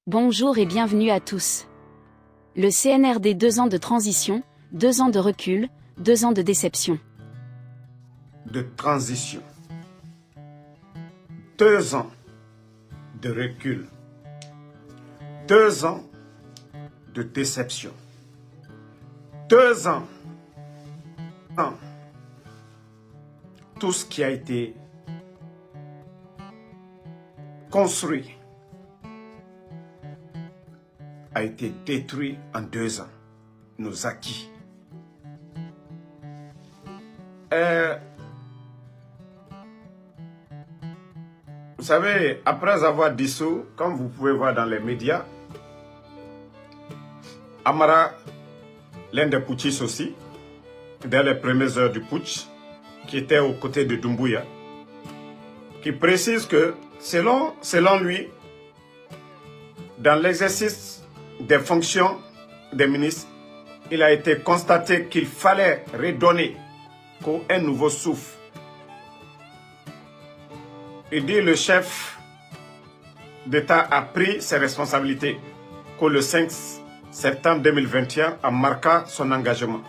Bonjour et bienvenue à tous. Le CNRD 2 ans de transition, 2 ans de recul, 2 ans de déception. De transition. 2 ans de recul. 2 ans de déception. 2 ans. Tout ce qui a été construit a été détruit en 2 ans. Nos acquis. Vous savez, après avoir dissous, comme vous pouvez voir dans les médias, Amara, l'un des putschistes aussi, dès les premières heures du putsch, qui était aux côtés de Doumbouya, qui précise que, selon lui, dans l'exercice des fonctions des ministres, il a été constaté qu'il fallait redonner un nouveau souffle. Il dit que le chef d'État a pris ses responsabilités, que le 5 septembre 2021 a marqué son engagement.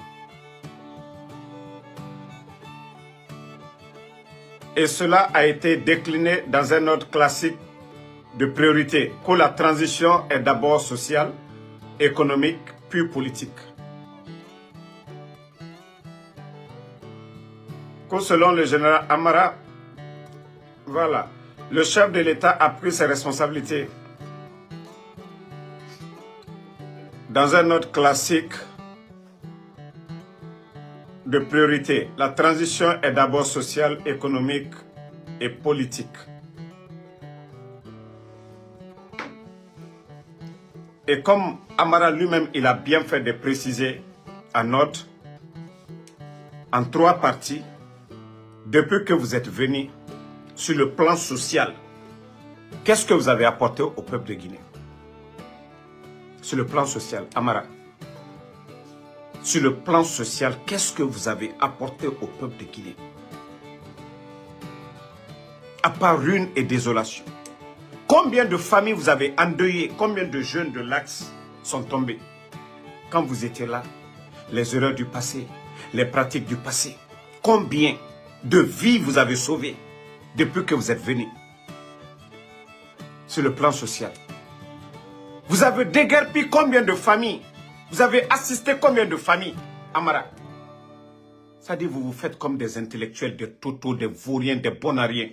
Et cela a été décliné dans un ordre classique de priorité, que la transition est d'abord sociale, économique, puis politique. Que selon le général Amara, voilà, le chef de l'État a pris ses responsabilités. Dans un ordre classique de priorité, la transition est d'abord sociale, économique et politique. Et comme Amara lui-même, il a bien fait de préciser en ordre, en 3 parties, depuis que vous êtes venu sur le plan social, qu'est-ce que vous avez apporté au peuple de Guinée? Sur le plan social, Amara. Sur le plan social, qu'est-ce que vous avez apporté au peuple de Guinée? À part ruine et désolation. Combien de familles vous avez endeuillées? Combien de jeunes de l'Axe sont tombés? Quand vous étiez là, les erreurs du passé, les pratiques du passé. Combien de vies vous avez sauvées depuis que vous êtes venu? Sur le plan social. Vous avez déguerpi combien de familles? Vous avez assisté combien de familles, Amara? Ça dit, vous vous faites comme des intellectuels, des totaux, des vauriens, des bonariens.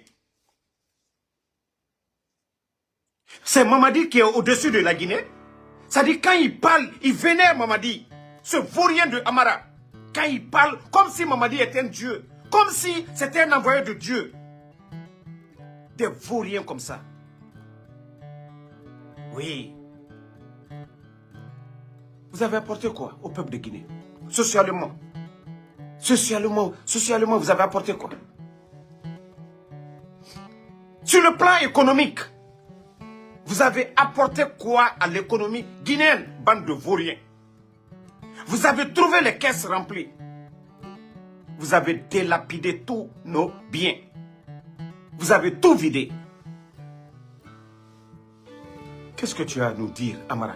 C'est Mamadi qui est au-dessus de la Guinée. Ça dit, quand il parle, il vénère Mamadi. Ce vaurien de Amara. Quand il parle, comme si Mamadi était un dieu. Comme si c'était un envoyé de Dieu. Des vauriens comme ça. Oui. Vous avez apporté quoi au peuple de Guinée? Socialement. Socialement, vous avez apporté quoi? Sur le plan économique, vous avez apporté quoi à l'économie guinéenne, bande de vauriens? Vous avez trouvé les caisses remplies. Vous avez délapidé tous nos biens. Vous avez tout vidé. Qu'est-ce que tu as à nous dire, Amara?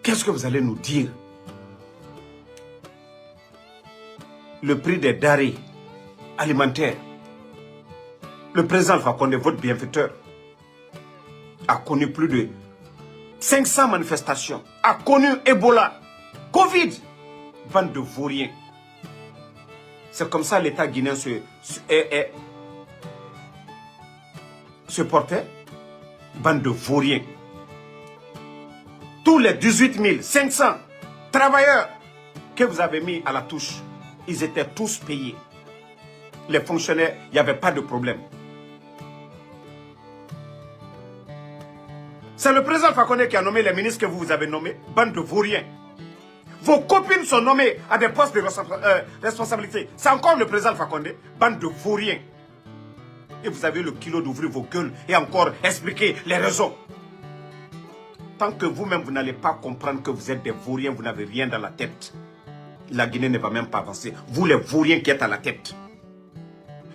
Qu'est-ce que vous allez nous dire? Le prix des denrées alimentaires. Le président Alpha Condé, votre bienfaiteur, a connu plus de 500 manifestations, a connu Ebola, Covid, bande de vauriens. C'est comme ça l'État guinéen se portait, bande de vauriens. Tous les 18 500 travailleurs que vous avez mis à la touche, ils étaient tous payés. Les fonctionnaires, il n'y avait pas de problème. C'est le président Fakonde qui a nommé les ministres que vous avez nommés, bande de vauriens. Vos copines sont nommées à des postes de responsabilité. C'est encore le président Fakonde, bande de vauriens. Et vous avez le kilo d'ouvrir vos gueules et encore expliquer les raisons. Tant que vous-même, vous n'allez pas comprendre que vous êtes des vauriens, vous n'avez rien dans la tête. La Guinée ne va même pas avancer. Vous, les vauriens qui êtes à la tête.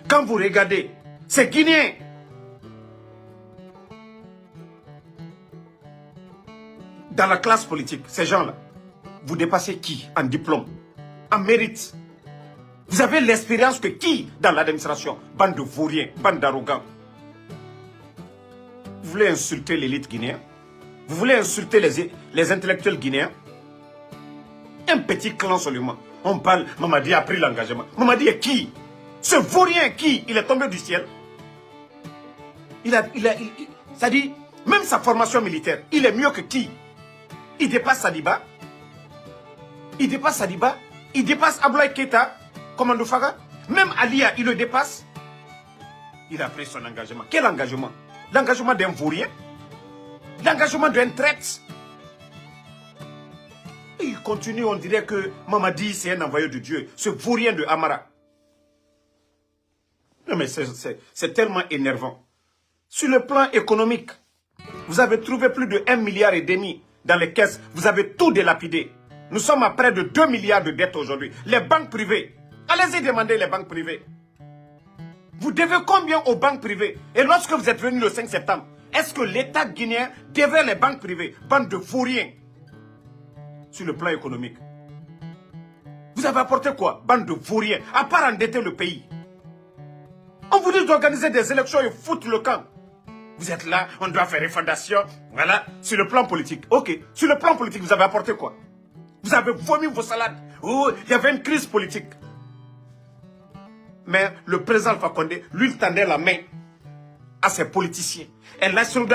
Quand vous regardez, ces Guinéens dans la classe politique, ces gens-là, vous dépassez qui en diplôme, en mérite? Vous avez l'expérience que qui dans l'administration? Bande de vauriens, bande d'arrogants. Vous voulez insulter l'élite guinéenne? Vous voulez insulter les intellectuels guinéens? Un petit clan seulement. On parle, Mamadi a pris l'engagement. Mamadi est qui? Ce vaurien qui? Il est tombé du ciel. Ça dit, même sa formation militaire, il est mieux que qui? Il dépasse Sadiba. Il dépasse Sadiba. Il dépasse Abdoulaye Keita, Commando Faga. Même Alia, il le dépasse. Il a pris son engagement. Quel engagement? L'engagement d'un vaurien? L'engagement d'un traître? Il continue, on dirait que Mamadi, c'est un envoyé de Dieu. Ce vaurien de Amara. Non mais c'est tellement énervant. Sur le plan économique, vous avez trouvé plus de 1,5 milliard dans les caisses. Vous avez tout délapidé. Nous sommes à près de 2 milliards de dettes aujourd'hui. Les banques privées. Allez-y demander les banques privées. Vous devez combien aux banques privées? Et lorsque vous êtes venu le 5 septembre, est-ce que l'État guinéen devait les banques privées? Bande de vauriens. Sur le plan économique. Vous avez apporté quoi? Bande de vauriens. À part endetter le pays. On vous dit d'organiser des élections et foutre le camp. Vous êtes là, on doit faire une fondation. Voilà, sur le plan politique. Ok, sur le plan politique, vous avez apporté quoi? Vous avez vomi vos salades. Oh, il y avait une crise politique. Mais le président Alpha Condé, lui, il tendait la main à ses politiciens. Et là, sur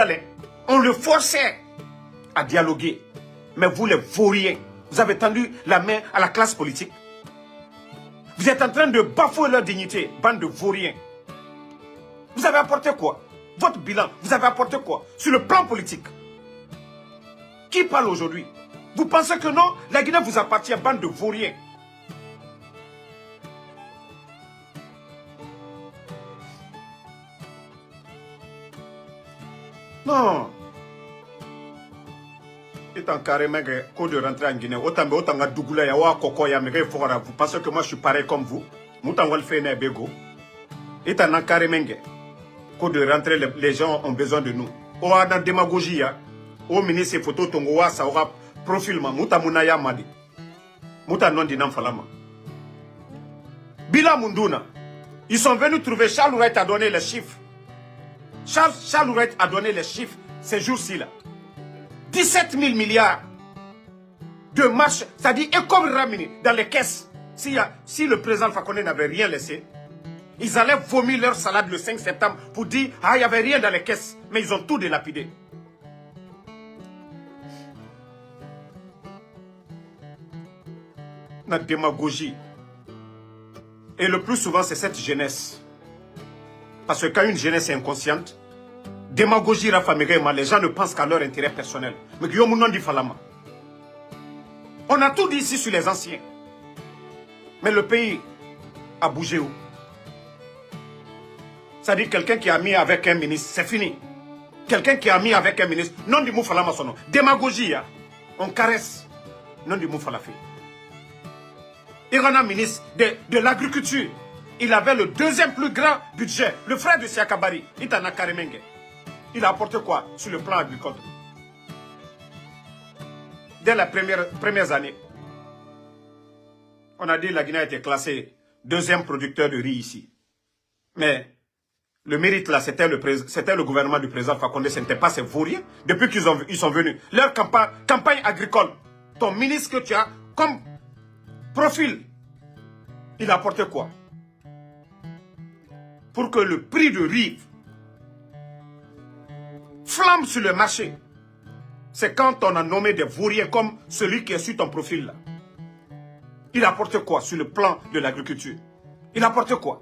on le forçait à dialoguer. Mais vous, les vauriens, vous avez tendu la main à la classe politique. Vous êtes en train de bafouer leur dignité, bande de vauriens. Vous avez apporté quoi? Votre bilan, vous avez apporté quoi? Sur le plan politique. Qui parle aujourd'hui? Vous pensez que non? La Guinée vous appartient, bande de vauriens. Non. Étant carrément que de rentrer en Guinée, autant de Dougoula, Yawa, Koko, Yamere, Fora, vous pensez que moi je suis pareil comme vous? Moutan Walfe Nebego. Étant carrément que de rentrer, les gens ont besoin de nous. Ou dans la démagogie, au ministre photo Tongoa, ça aura profilement. Mouta Mounaya Madi. Mouta non dinam falama. Bila Munduna. Ils sont venus trouver Charles Wright a donné les chiffres. Charles Wright a donné les chiffres ces jours-ci là. 17 000 milliards de marche, c'est-à-dire Ekom Ramini dans les caisses. Si le président Fakonde n'avait rien laissé, ils allaient vomir leur salade le 5 septembre pour dire « Ah, il n'y avait rien dans les caisses. » Mais ils ont tout délapidé. La démagogie. Et le plus souvent, c'est cette jeunesse. Parce que quand une jeunesse est inconsciente, démagogie, les gens ne pensent qu'à leur intérêt personnel. Mais Guillaume dit Falama. On a tout dit ici sur les anciens. Mais le pays a bougé où? C'est-à-dire quelqu'un qui a mis avec un ministre, c'est fini. Quelqu'un qui a mis avec un ministre, non du Moufalama son nom. Démagogie, on caresse. Non du Moufalafi. Il y a un ministre de l'agriculture. Il avait le deuxième plus grand budget. Le frère de Siakabari, Itana Karimenge. Il a apporté quoi sur le plan agricole? Dès les premières années, on a dit que la Guinée a été classée deuxième producteur de riz ici. Mais le mérite là, c'était le gouvernement du président Fakonde, ce n'était pas ces vauriens. Depuis qu'ils sont venus, leur campagne agricole, ton ministre que tu as comme profil, il a apporté quoi? Pour que le prix de riz flamme sur le marché. C'est quand on a nommé des vauriens comme celui qui est sur ton profil là. Il a apporté quoi sur le plan de l'agriculture? Il a apporté quoi?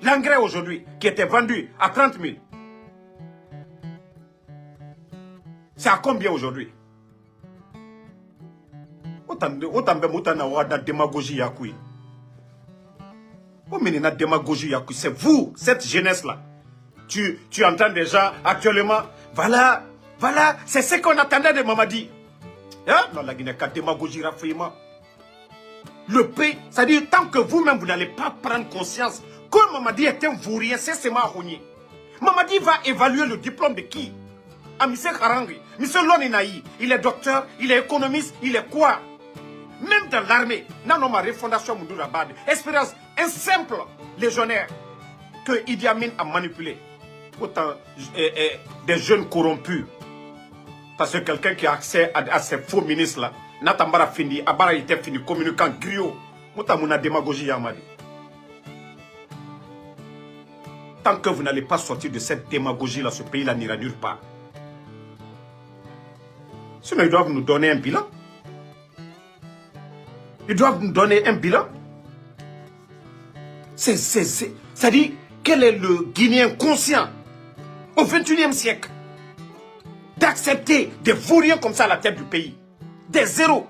L'engrais aujourd'hui, qui était vendu à 30 000. C'est à combien aujourd'hui? Autant de démagogie yakoui. C'est vous, cette jeunesse-là. Tu entends déjà actuellement, voilà, c'est ce qu'on attendait de Mamadi. Hein? Non, la Guinée, quand démagogie rafraîchement. Le pays, c'est-à-dire, tant que vous-même, vous n'allez pas prendre conscience que Mamadi est un vaurien, c'est seulement à Rogné. Mamadi va évaluer le diplôme de qui? à M. Karangi. M. Loninaï, il est docteur, il est économiste, il est quoi? Même dans l'armée, dans ma refondation Moudoura Bad, expérience, un simple légionnaire que Idi Amin a manipulé. Autant des jeunes corrompus. Parce que quelqu'un qui a accès à ces faux ministres-là, Natambara fini, Abara était fini, communicant griot. Mouta mouna démagogie Yamadi. Tant que vous n'allez pas sortir de cette démagogie-là, ce pays-là n'ira nulle part. Sinon, ils doivent nous donner un bilan. Ils doivent nous donner un bilan. C'est-à-dire, quel est le Guinéen conscient au XXIe siècle d'accepter des vauriens comme ça à la tête du pays? Des zéros.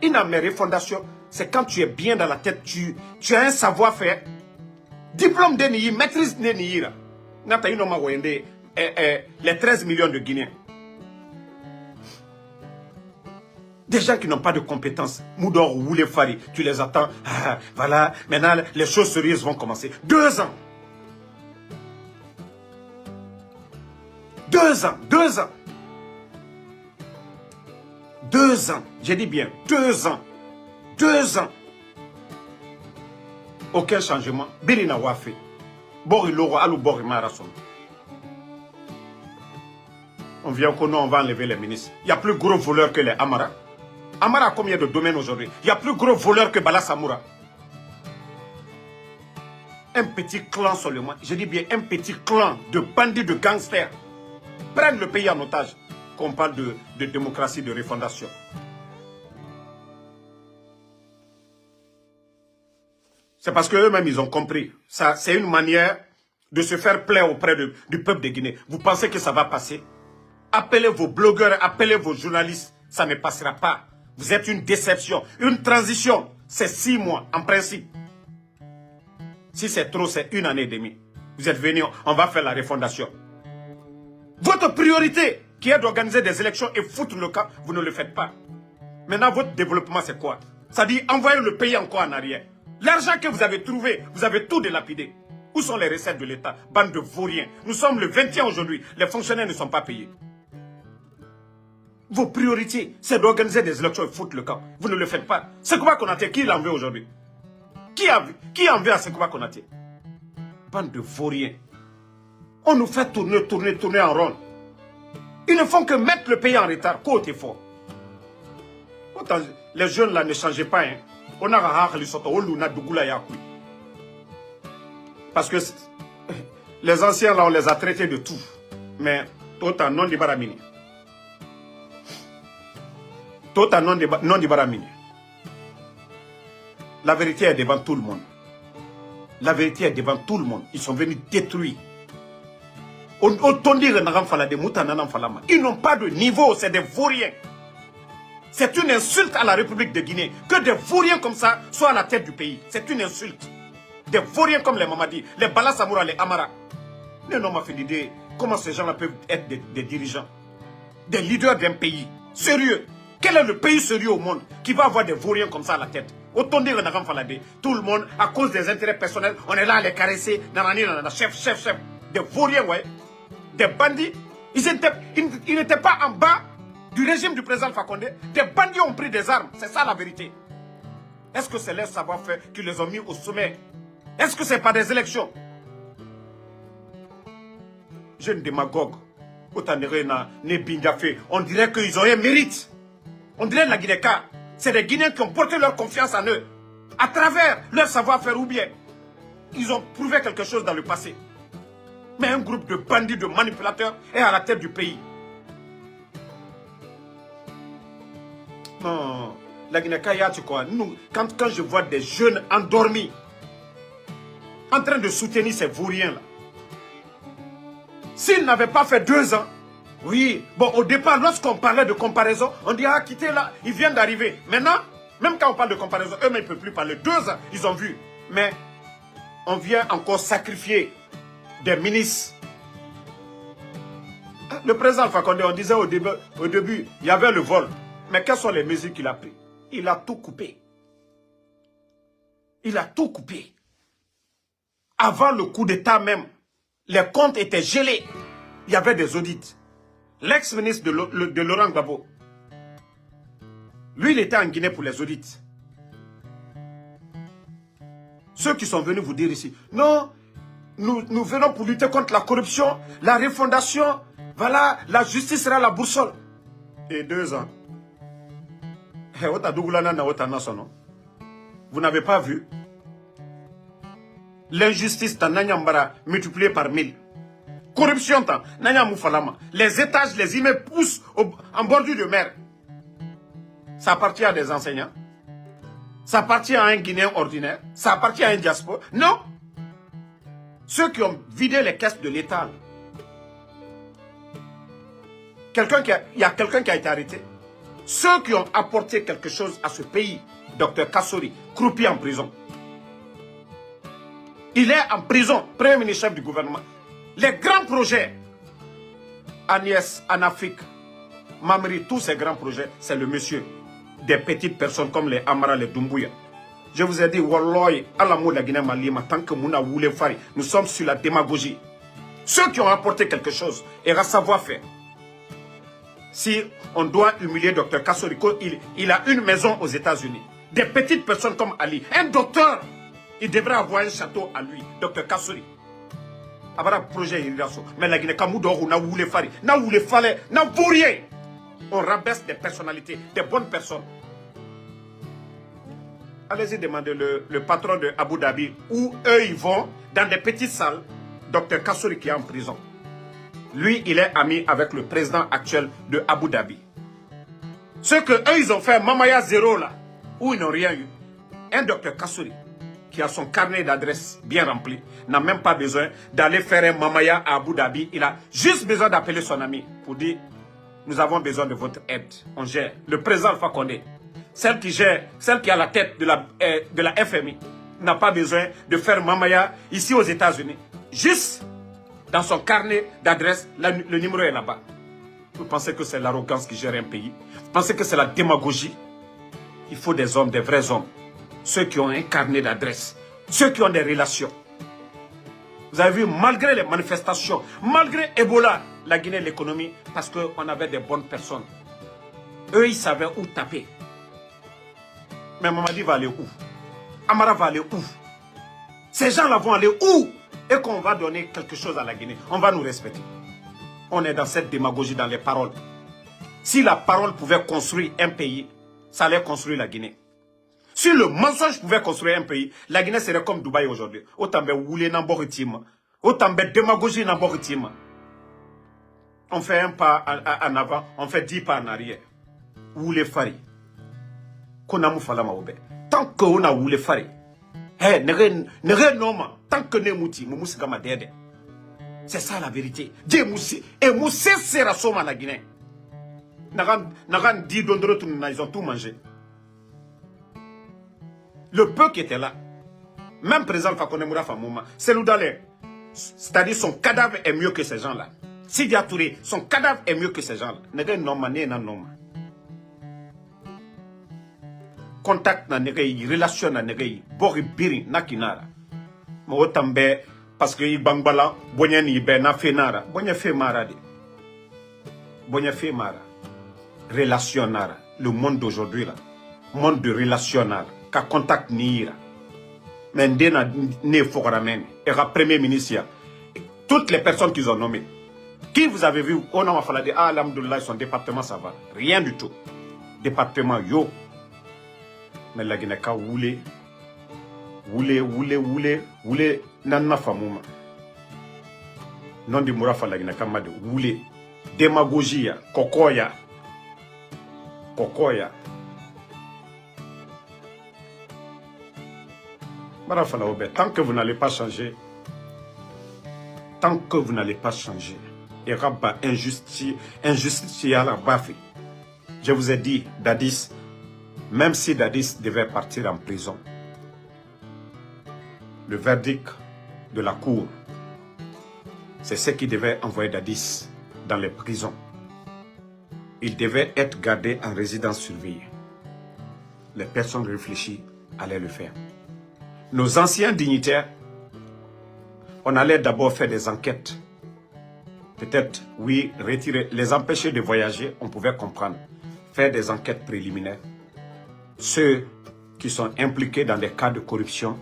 Une amère fondation, c'est quand tu es bien dans la tête, tu as un savoir-faire. Diplôme d'Eni, maîtrise d'Eni. Les 13 millions de Guinéens. Des gens qui n'ont pas de compétences. Moudor ou les Fari, tu les attends. Ah, voilà, maintenant les choses sérieuses vont commencer. 2 ans. 2 ans, 2 ans. 2 ans, j'ai dit bien, 2 ans. 2 ans. Aucun changement. Birina Wafi. Bori Loro, Alou Bori Marason. On vient qu'on on va enlever les ministres. Il y a plus gros voleurs que les Amara. Amara a combien de domaines aujourd'hui? Il y a plus gros voleurs que Bala Samoura. Un petit clan seulement, je dis bien un petit clan de bandits, de gangsters, prennent le pays en otage. Qu'on parle de démocratie, de refondation. C'est parce qu'eux-mêmes, ils ont compris. Ça, c'est une manière de se faire plaire auprès du peuple de Guinée. Vous pensez que ça va passer? Appelez vos blogueurs, appelez vos journalistes. Ça ne passera pas. Vous êtes une déception. Une transition, c'est 6 mois, en principe. Si c'est trop, c'est 1 année et demie. Vous êtes venus, on va faire la refondation. Votre priorité, qui est d'organiser des élections et foutre le camp, vous ne le faites pas. Maintenant, votre développement, c'est quoi? Ça dit envoyer le pays encore en arrière. L'argent que vous avez trouvé, vous avez tout dilapidé. Où sont les recettes de l'État? Bande de vauriens. Nous sommes le 21 aujourd'hui. Les fonctionnaires ne sont pas payés. Vos priorités, c'est d'organiser des élections et foutre le camp. Vous ne le faites pas. Sekouba Konaté, qui l'en veut aujourd'hui? Qui en veut à Sekouba Konaté? Bande de vauriens. On nous fait tourner en rond. Ils ne font que mettre le pays en retard. Côté fort. Autant les jeunes là ne changent pas. Hein. On a parce que les anciens là, on les a traités de tout. Mais autant non de baramini. Autant non de baramini. La vérité est devant tout le monde. La vérité est devant tout le monde. Ils sont venus détruire. Ils n'ont pas de niveau, c'est des vauriens. C'est une insulte à la République de Guinée. Que des vauriens comme ça soient à la tête du pays. C'est une insulte. Des vauriens comme les Mamadi, les Bala Samoura, les Amara. Mais non, m'a fait l'idée, comment ces gens-là peuvent être des dirigeants, des leaders d'un pays sérieux. Quel est le pays sérieux au monde qui va avoir des vauriens comme ça à la tête? Autant dire tout le monde, à cause des intérêts personnels, on est là à les caresser. Chef. Des vauriens, ouais. Des bandits. Ils n'étaient pas en bas du régime du président Fakonde. Des bandits ont pris des armes. C'est ça la vérité. Est-ce que c'est leur savoir-faire qui les ont mis au sommet? Est-ce que c'est pas des élections? Jeune démagogue. On dirait qu'ils ont un mérite. On dirait la Guinée-Ka. C'est des Guinéens qui ont porté leur confiance en eux. À travers leur savoir-faire ou bien. Ils ont prouvé quelque chose dans le passé. Mais un groupe de bandits, de manipulateurs est à la tête du pays. Non, la Guinée-Kaya, tu crois, nous, quand je vois des jeunes endormis, en train de soutenir ces vauriens-là, s'ils n'avaient pas fait 2 ans, oui, bon, au départ, lorsqu'on parlait de comparaison, on dit, ah, quittez là, ils viennent d'arriver. Maintenant, même quand on parle de comparaison, eux-mêmes ne peuvent plus parler. 2 ans, ils ont vu. Mais on vient encore sacrifier des ministres. Le président Fakonde, on disait au début, il y avait le vol. Mais quelles sont les mesures qu'il a prises? Il a tout coupé. Il a tout coupé. Avant le coup d'État même, les comptes étaient gelés. Il y avait des audits. l'ex-ministre de Laurent Gbagbo. Lui, il était en Guinée pour les audits. Ceux qui sont venus vous dire ici, non, nous venons pour lutter contre la corruption, la refondation, voilà, la justice sera la boussole. Et 2 ans. Vous n'avez pas vu l'injustice multipliée par 1000. Corruption, les étages, les immeubles poussent en bordure de mer. Ça appartient à des enseignants. Ça appartient à un Guinéen ordinaire. Ça appartient à un diaspora. Non. Ceux qui ont vidé les caisses de l'État. Il y a quelqu'un qui a été arrêté. Ceux qui ont apporté quelque chose à ce pays, Dr Kassori, croupi en prison. Il est en prison, premier ministre-chef du gouvernement. Les grands projets, Agnès, en Afrique, Mamri, tous ces grands projets, c'est le monsieur des petites personnes comme les Amara, les Doumbouya. Je vous ai dit, Walloy, Alamo, la Guinée Malima, tant que Mouna voulait faire, nous sommes sur la démagogie. Ceux qui ont apporté quelque chose et à savoir-faire. Si on doit humilier Dr Kassoriko, il a une maison aux États-Unis. Des petites personnes comme Ali. Un docteur, il devrait avoir un château à lui, Dr Kassori. Abara projet Iraso. Mais la Guinée Kamoudo, n'a voulu faire, n'a voulu faire, n'a voulu rien. On rabaisse des personnalités, des bonnes personnes. Allez-y demander le patron de Abu Dhabi où eux ils vont dans des petites salles. Dr Kassori qui est en prison. Lui, il est ami avec le président actuel de Abu Dhabi. Ce que eux ils ont fait, Mamaya Zéro là, où ils n'ont rien eu. Un Dr Kassori qui a son carnet d'adresse bien rempli, n'a même pas besoin d'aller faire un Mamaya à Abu Dhabi. Il a juste besoin d'appeler son ami pour dire nous avons besoin de votre aide. On gère. Le président Alpha Condé, celle qui gère, celle qui a la tête de la FMI, n'a pas besoin de faire Mamaya ici aux États-Unis. Juste dans son carnet d'adresse, le numéro est là-bas. Vous pensez que c'est l'arrogance qui gère un pays? Vous pensez que c'est la démagogie? Il faut des hommes, des vrais hommes. Ceux qui ont un carnet d'adresse, ceux qui ont des relations. Vous avez vu, malgré les manifestations, malgré Ebola, la Guinée, l'économie, parce qu'on avait des bonnes personnes. Eux, ils savaient où taper. Mais Mamadi va aller où? Amara va aller où? Ces gens-là vont aller où? Et qu'on va donner quelque chose à la Guinée. On va nous respecter. On est dans cette démagogie dans les paroles. Si la parole pouvait construire un pays, ça allait construire la Guinée. Si le mensonge pouvait construire un pays, la Guinée serait comme Dubaï aujourd'hui. Autant de woulé n'a boritima. Autant de démagogie n'a boritima. On fait un pas en avant, on fait 10 pas en arrière. Woulé fari. Konamu falama obe. Tant que on a woulé fari. Hey, ne noma. Tant que ne mouti, moumousi gama dede. C'est ça la vérité. Dieu moussi. Et moussi sera soma la Guinée. Nagan dit d'ondre ils ont tout mangé. Le peu qui était là, même président Fakonde Mourafa Mouma, c'est l'Oudalé. C'est-à-dire son cadavre est mieux que ces gens-là. Sidia Touré, son cadavre est mieux que ces gens-là. Nega noma, nena noma. Contact na negei, relation na negei, bori biri na kinara. Mo tambe parce que i bangbala, bonya ni be na fenara, bonya fe mara de. Bonya fe mara. Relation nara. Le monde d'aujourd'hui là, monde de relation nara. Ka contact nira. Mais ndena ne foramen et ra premier ministre. Toutes les personnes qu'ils ont nommées. Qui vous avez vu, on a fallu dire ah alhamdoulilah son département ça va. Rien du tout. Département yo. Mais la Guinée ka woulé nanna famuma. Non di Mourafa la Guinée ka made woulé. Démagogie kokoya. Tant que vous n'allez pas changer, et rabat injustice à la bafi. Je vous ai dit, Dadis, même si Dadis devait partir en prison, le verdict de la cour, c'est ce qui devait envoyer Dadis dans les prisons. Il devait être gardé en résidence surveillée. Les personnes réfléchies allaient le faire. Nos anciens dignitaires, on allait d'abord faire des enquêtes peut-être, oui, retirer, les empêcher de voyager, on pouvait comprendre. Faire des enquêtes préliminaires. Ceux qui sont impliqués dans des cas de corruption,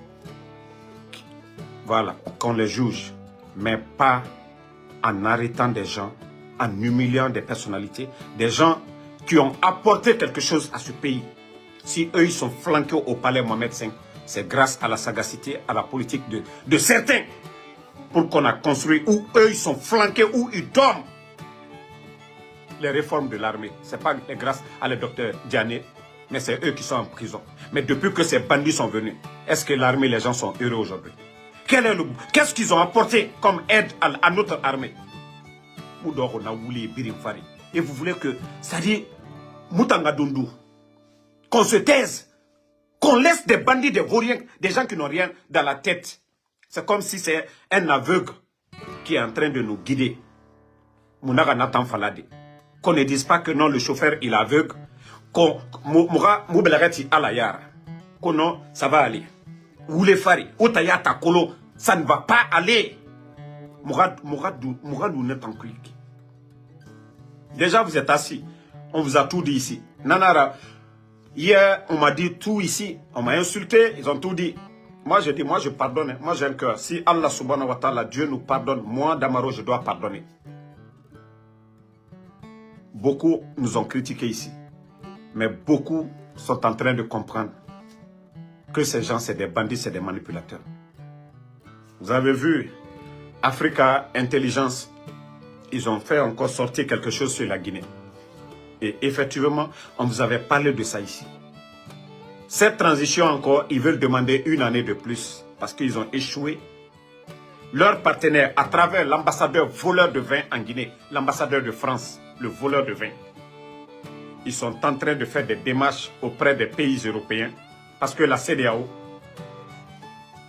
voilà, qu'on les juge, mais pas en arrêtant des gens, en humiliant des personnalités, des gens qui ont apporté quelque chose à ce pays. Si eux, ils sont flanqués au palais Mohamed V, c'est grâce à la sagacité, à la politique de certains, pour qu'on a construit, où eux, ils sont flanqués, où ils dorment. Les réformes de l'armée, ce n'est pas grâce à le docteur Diané, mais c'est eux qui sont en prison. Mais depuis que ces bandits sont venus, est-ce que l'armée, les gens sont heureux aujourd'hui? Qu'est-ce qu'ils ont apporté comme aide à notre armée? Et vous voulez que, ça dit, Moutanga Dundu, qu'on se taise, qu'on laisse des bandits, des vauriens, des gens qui n'ont rien dans la tête. C'est comme si c'est un aveugle qui est en train de nous guider. Mounaga Nathan Falade. Qu'on ne dise pas que non, le chauffeur, il est aveugle. Qu'on non, ça va aller. Ou les fari, ou tayata kolo, ça ne va pas aller. Déjà, vous êtes assis. On vous a tout dit ici. Nanara, hier, on m'a dit tout ici. On m'a insulté, ils ont tout dit. Moi, je dis, moi, je pardonne. Moi, j'ai un cœur. Si Allah subhanahu wa ta'ala, Dieu nous pardonne, moi, Damaro, je dois pardonner. Beaucoup nous ont critiqués ici. Mais beaucoup sont en train de comprendre que ces gens, c'est des bandits, c'est des manipulateurs. Vous avez vu, Africa Intelligence, ils ont fait encore sortir quelque chose sur la Guinée. Et effectivement, on vous avait parlé de ça ici. Cette transition encore, ils veulent demander une année de plus parce qu'ils ont échoué. Leurs partenaires, à travers l'ambassadeur voleur de vin en Guinée, l'ambassadeur de France, le voleur de vin, ils sont en train de faire des démarches auprès des pays européens parce que la CEDEAO,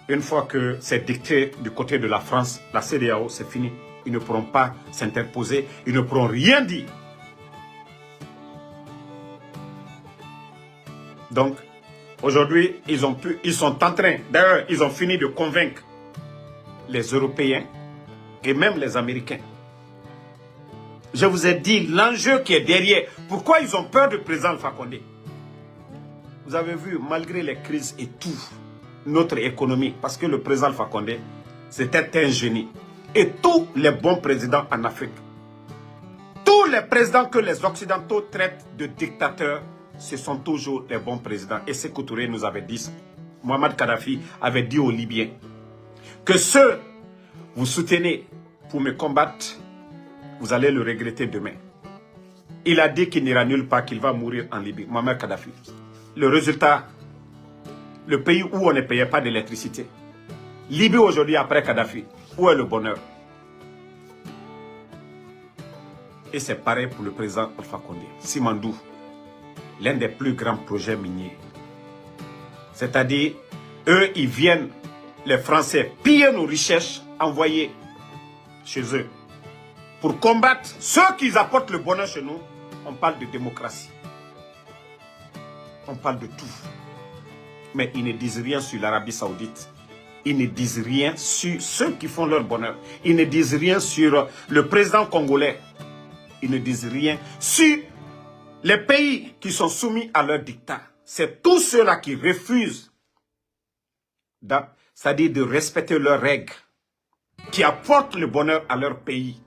une fois que c'est dicté du côté de la France, la CEDEAO, c'est fini. Ils ne pourront pas s'interposer, ils ne pourront rien dire. Donc, aujourd'hui, ils sont en train, d'ailleurs, ils ont fini de convaincre les Européens et même les Américains. Je vous ai dit l'enjeu qui est derrière. Pourquoi ils ont peur du président Alpha Condé? Vous avez vu, malgré les crises et tout, notre économie, parce que le président Alpha Condé, c'était un génie. Et tous les bons présidents en Afrique, tous les présidents que les Occidentaux traitent de dictateurs, ce sont toujours les bons présidents. Et Sékou Touré nous avait dit ça. Mohamed Kadhafi avait dit aux Libyens que ceux vous soutenez pour me combattre, vous allez le regretter demain. Il a dit qu'il n'ira nulle part, qu'il va mourir en Libye. Mohamed Kadhafi. Le résultat, le pays où on ne payait pas d'électricité. Libye aujourd'hui après Kadhafi. Où est le bonheur? Et c'est pareil pour le président Alpha Condé. Simandou, l'un des plus grands projets miniers. C'est-à-dire, eux, ils viennent, les Français, piller nos richesses envoyées chez eux. Pour combattre ceux qui apportent le bonheur chez nous, on parle de démocratie. On parle de tout. Mais ils ne disent rien sur l'Arabie Saoudite. Ils ne disent rien sur ceux qui font leur bonheur. Ils ne disent rien sur le président congolais. Ils ne disent rien sur les pays qui sont soumis à leur dictat. C'est tous ceux-là qui refusent, c'est-à-dire de respecter leurs règles, qui apportent le bonheur à leur pays.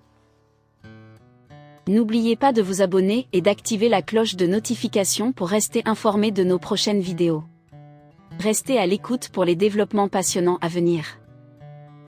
N'oubliez pas de vous abonner et d'activer la cloche de notification pour rester informé de nos prochaines vidéos. Restez à l'écoute pour les développements passionnants à venir.